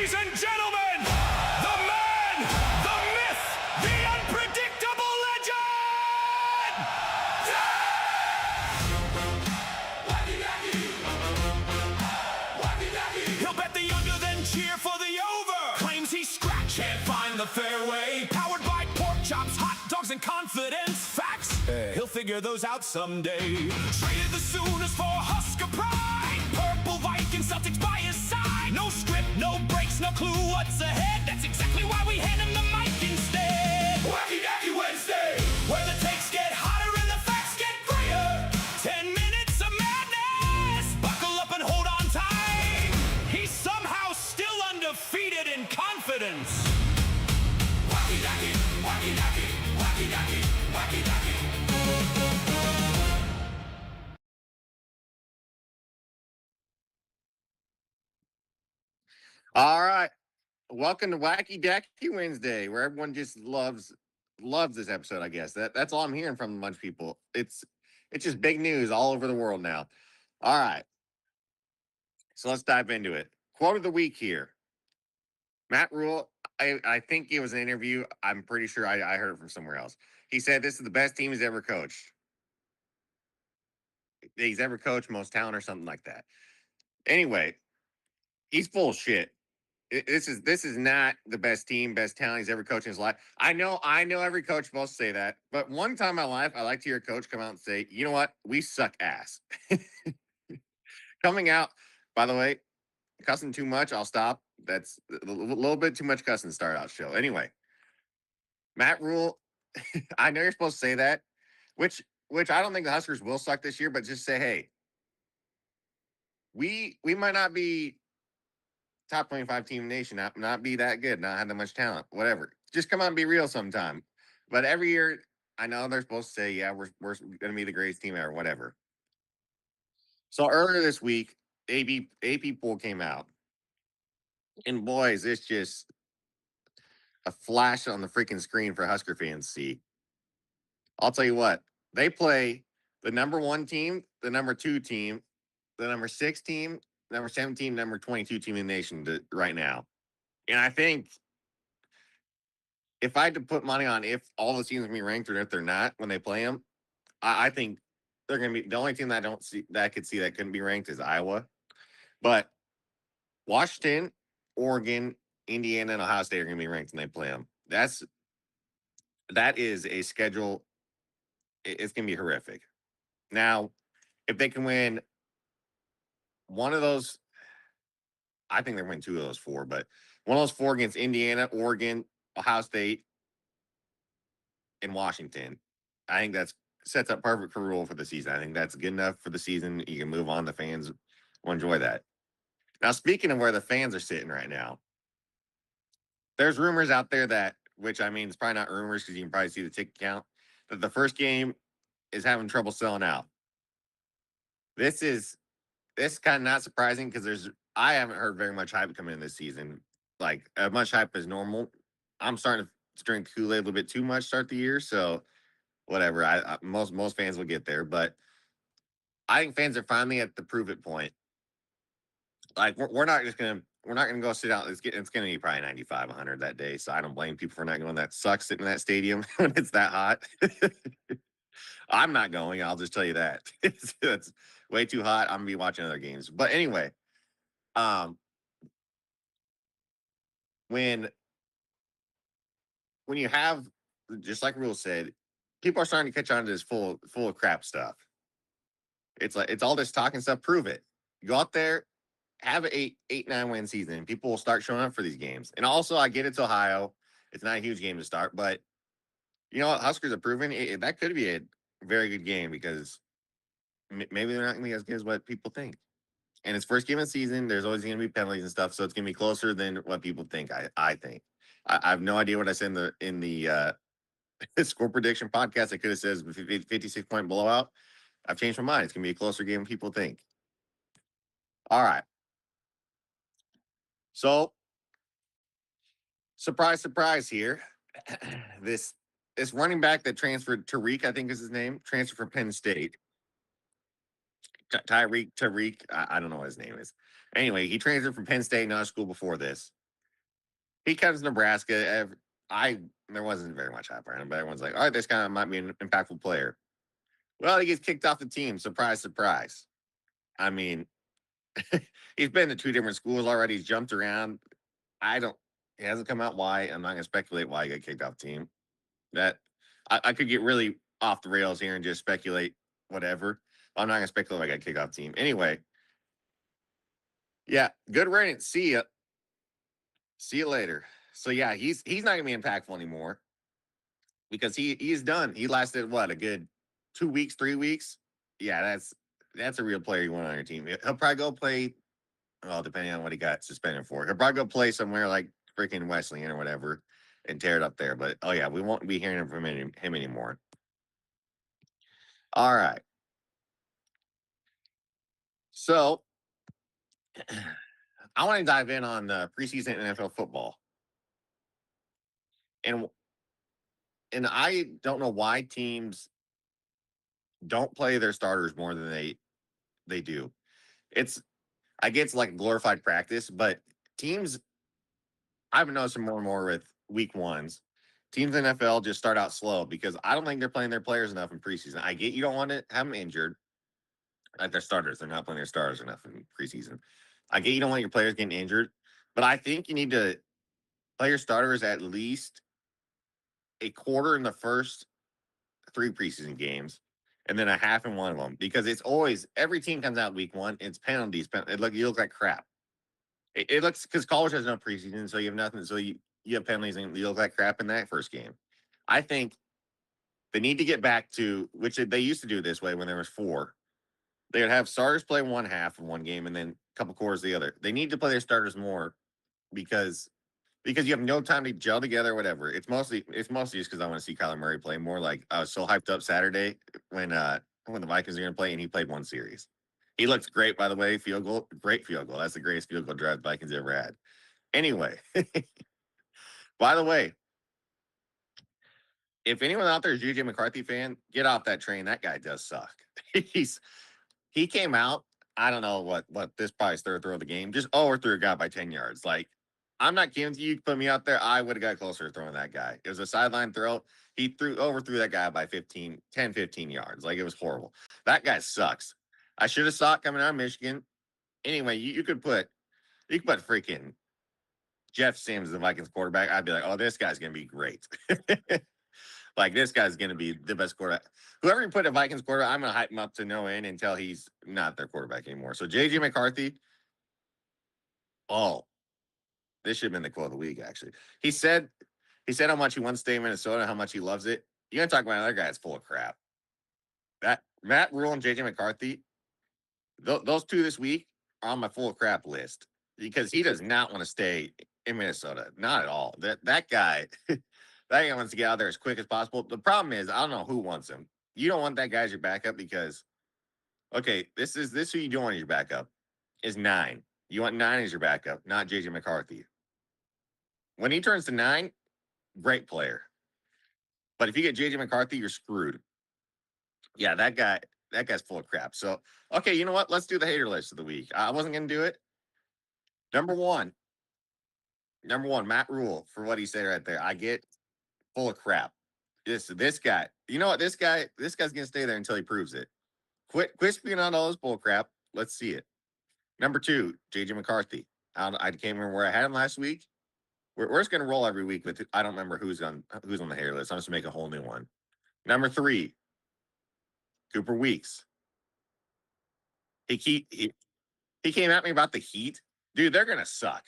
Ladies and gentlemen, the man, the myth, the unpredictable legend! Wacky, Dakky. He'll bet the under, then cheer for the over. Claims he's scratch, can't find the fairway. Powered by pork chops, hot dogs, and confidence. Facts, he'll figure those out someday. Traded the Sooners for Husker pride. Purple Vikings, Celtics by his side. No script, no breaks, no clue what's ahead. That's exactly why we hand him the mic instead. Wacky Dakky Wednesday, where the takes get hotter and the facts get greater. 10 minutes of madness, buckle up and hold on tight. He's somehow still undefeated in confidence. Wacky Dakky, Wacky Dakky, Wacky Dakky, Wacky Dakky. All right. Welcome to Wacky Dakky Wednesday, where everyone just loves this episode, I guess. That's all I'm hearing from a bunch of people. It's just big news all over the world now. All right. So let's dive into it. Quote of the week here. Matt Rule, I think it was an interview. I'm pretty sure I heard it from somewhere else. He said this is the best team he's ever coached. He's ever coached, most talent, or something like that. Anyway, he's full of shit. This is not the best team, best talent he's ever coached in his life. I know every coach supposed to say that, but one time in my life, I like to hear a coach come out and say, "You know what? We suck ass." Coming out, by the way, cussing too much. I'll stop. That's a little bit too much cussing to start out show. Anyway, Matt Rule, I know you're supposed to say that, which I don't think the Huskers will suck this year, but just say, hey, we might not be top 25 team in the nation, not be that good, not have that much talent, whatever. Just come on and be real sometime. But every year, I know they're supposed to say, yeah, we're going to be the greatest team ever, whatever. So earlier this week, AP poll came out. And boys, it's just a flash on the freaking screen for Husker fans to see. I'll tell you what, they play the number 1 team, the number 2 team, the number 6 team, number 17, number 22 team in the nation right now. And I think if I had to put money on if all the teams are going to be ranked or if they're not when they play them, I think they're going to be the only team that I don't see that I could see that couldn't be ranked is Iowa. But Washington, Oregon, Indiana, and Ohio State are going to be ranked when they play them. That is a schedule. It's going to be horrific. Now, if they can win one of those, I think they're winning 2 of those 4, but one of those 4 against Indiana, Oregon, Ohio State, and Washington, I think that sets up perfect for Rule for the season. I think that's good enough for the season. You can move on. The fans will enjoy that. Now, speaking of where the fans are sitting right now, there's rumors out there that, which I mean, it's probably not rumors because you can probably see the ticket count, that the first game is having trouble selling out. This is kind of not surprising because I haven't heard very much hype coming in this season, like as much hype as normal. I'm starting to drink Kool-Aid a little bit too much start the year, so whatever. Most fans will get there, but I think fans are finally at the prove it point. Like we're not gonna go sit out. It's gonna be probably 95, 100 that day. So I don't blame people for not going. That sucks sitting in that stadium when it's that hot. I'm not going. I'll just tell you that it's way too hot. I'm gonna be watching other games. But anyway, when you have, just like Rule said, people are starting to catch on to this full of crap stuff. It's like it's all this talking stuff. Prove it. Go out there, have an 8-9 win season, and people will start showing up for these games. And also, I get it's Ohio. It's not a huge game to start, but you know what? Huskers are proven that could be a very good game because maybe they're not going to be as good as what people think. And it's first game of the season. There's always going to be penalties and stuff, so it's going to be closer than what people think. I think. I have no idea what I said in the score prediction podcast. I could have said 56-point blowout. I've changed my mind. It's going to be a closer game than people think. All right. So, surprise here. This running back that transferred, Tariq, I think is his name, transferred from Penn State. Tariq, I don't know what his name is. Anyway, he transferred from Penn State, another school before this. he comes to Nebraska. There wasn't very much hype around him, but everyone's like, all right, this guy might be an impactful player. Well, he gets kicked off the team. Surprise, surprise. I mean, he's been to two different schools already. He's jumped around. I don't. It hasn't come out why. I'm not gonna speculate why he got kicked off the team. That I could get really off the rails here and just speculate whatever. I'm not gonna speculate why I got kicked off the team. Anyway, yeah, good riddance. See ya. See you later. So yeah, he's not gonna be impactful anymore because he's done. He lasted what, a good 2 weeks, 3 weeks. Yeah, that's a real player you want on your team. He'll probably go play. Well, depending on what he got suspended for, he'll probably go play somewhere like freaking Wesleyan or whatever and tear it up there. But oh yeah, we won't be hearing from him anymore. All right. So I want to dive in on preseason NFL football, and and I don't know why teams don't play their starters more than they do. It's I get it's like glorified practice, but teams I've noticed more and more with week ones. Teams in NFL just start out slow because I don't think they're playing their players enough in preseason. I get you don't want to have them injured, like their starters. They're not playing their starters enough in preseason. I get you don't want your players getting injured, but I think you need to play your starters at least a quarter in the first three preseason games, and then a half in one of them because it's always every team comes out week one. It's penalties. You look like crap. It looks because college has no preseason, so you have nothing. So you have penalties and you look like crap in that first game. I think they need to get back to which they used to do this way when there was four. They would have starters play one half of one game and then a couple quarters the other. They need to play their starters more because you have no time to gel together, or whatever. It's mostly just because I want to see Kyler Murray play more. Like I was so hyped up Saturday when the Vikings are going to play, and he played one series. He looks great, by the way. Field goal, great field goal. That's the greatest field goal drive the Vikings ever had. Anyway, by the way, if anyone out there is a JJ McCarthy fan, get off that train. That guy does suck. He's he came out. I don't know what this probably his third throw of the game. Just overthrew a guy by 10 yards. Like I'm not kidding you. Put me out there. I would have got closer to throwing that guy. It was a sideline throw. He overthrew that guy by 15 yards. Like it was horrible. That guy sucks. I should have saw it coming out of Michigan. Anyway, you could put freaking Jeff Sims, the Vikings quarterback. I'd be like, oh, this guy's gonna be great. Like this guy's gonna be the best quarterback. Whoever you put a Vikings quarterback, I'm gonna hype him up to no end until he's not their quarterback anymore. So JJ McCarthy, oh, this should have been the quote of the week, actually. He said how much he wants to stay in Minnesota, how much he loves it. You're gonna talk about another guy that's full of crap. That Matt Rule and JJ McCarthy, those two this week are on my full of crap list because he does not want to stay in Minnesota. Not at all. That guy, that guy wants to get out there as quick as possible. The problem is, I don't know who wants him. You don't want that guy as your backup because okay, this who you don't want as your backup is 9. You want 9 as your backup, not JJ McCarthy. When he turns to 9, great player. But if you get JJ McCarthy, you're screwed. Yeah, that guy's full of crap. So okay, you know what? Let's do the hater list of the week. I wasn't gonna do it. Number one, Matt Rule for what he said right there. I get full of crap. This guy. You know what? This guy's gonna stay there until he proves it. Quit speaking on all this bull crap. Let's see it. Number 2, JJ McCarthy. I can't remember where I had him last week. We're just gonna roll every week with I don't remember who's on the hater list. I'm just make a whole new one. Number 3, Cooper Weeks. He came at me about the Heat. Dude, they're gonna suck.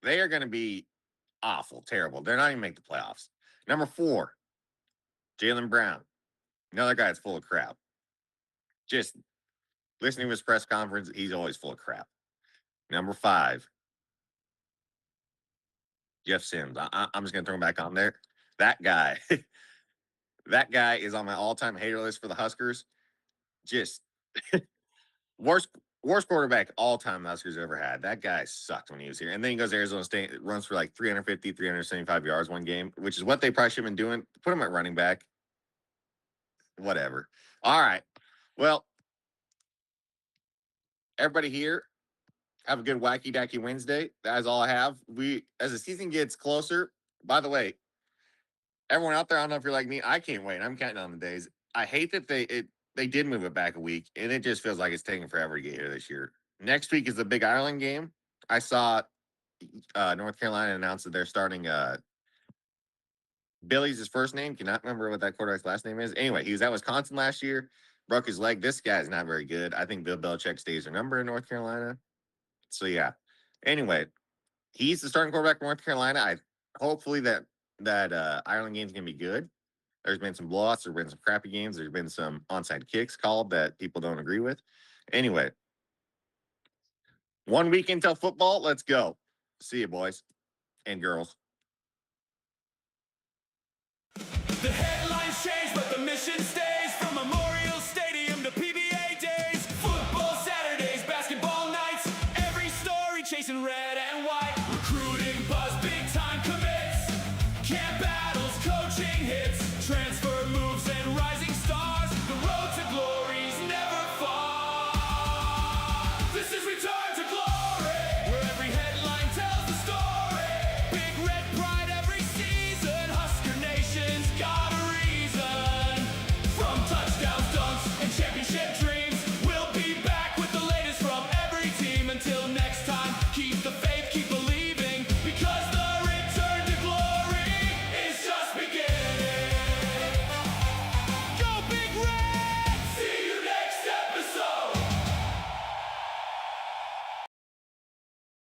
They are gonna be awful, terrible. They're not even make the playoffs. Number 4, Jalen Brown. Another guy that's full of crap. Just listening to his press conference, he's always full of crap. Number 5, Jeff Sims. I'm just gonna throw him back on there. That guy, that guy is on my all-time hater list for the Huskers. Just worst worst quarterback all time the Huskers ever had. That guy sucked when he was here. And then he goes to Arizona State, runs for like 350, 375 yards one game, which is what they probably should have been doing. Put him at running back. Whatever. All right. Well, everybody here, Have a good Wacky Dakky Wednesday. That is all I have. As the season gets closer, by the way, everyone out there, I don't know if you're like me, I can't wait. I'm counting on the days. I hate that they did move it back a week, and it just feels like it's taking forever to get here this year. Next week is the Big Ireland game. I saw North Carolina announced that they're starting Billy's his first name. Cannot remember what that quarterback's last name is. Anyway, he was at Wisconsin last year, broke his leg. This guy's not very good. I think Bill Belichick stays their number in North Carolina. So yeah. Anyway, he's the starting quarterback for North Carolina. I hopefully that Ireland game's gonna be good. There's been some blowouts, there's been some crappy games, there's been some onside kicks called that people don't agree with. Anyway, 1 week until football. Let's go. See you, boys and girls. The headlines change, but the mission stays. From Memorial Stadium to PBA days, football Saturdays, basketball nights, every story chasing red and white.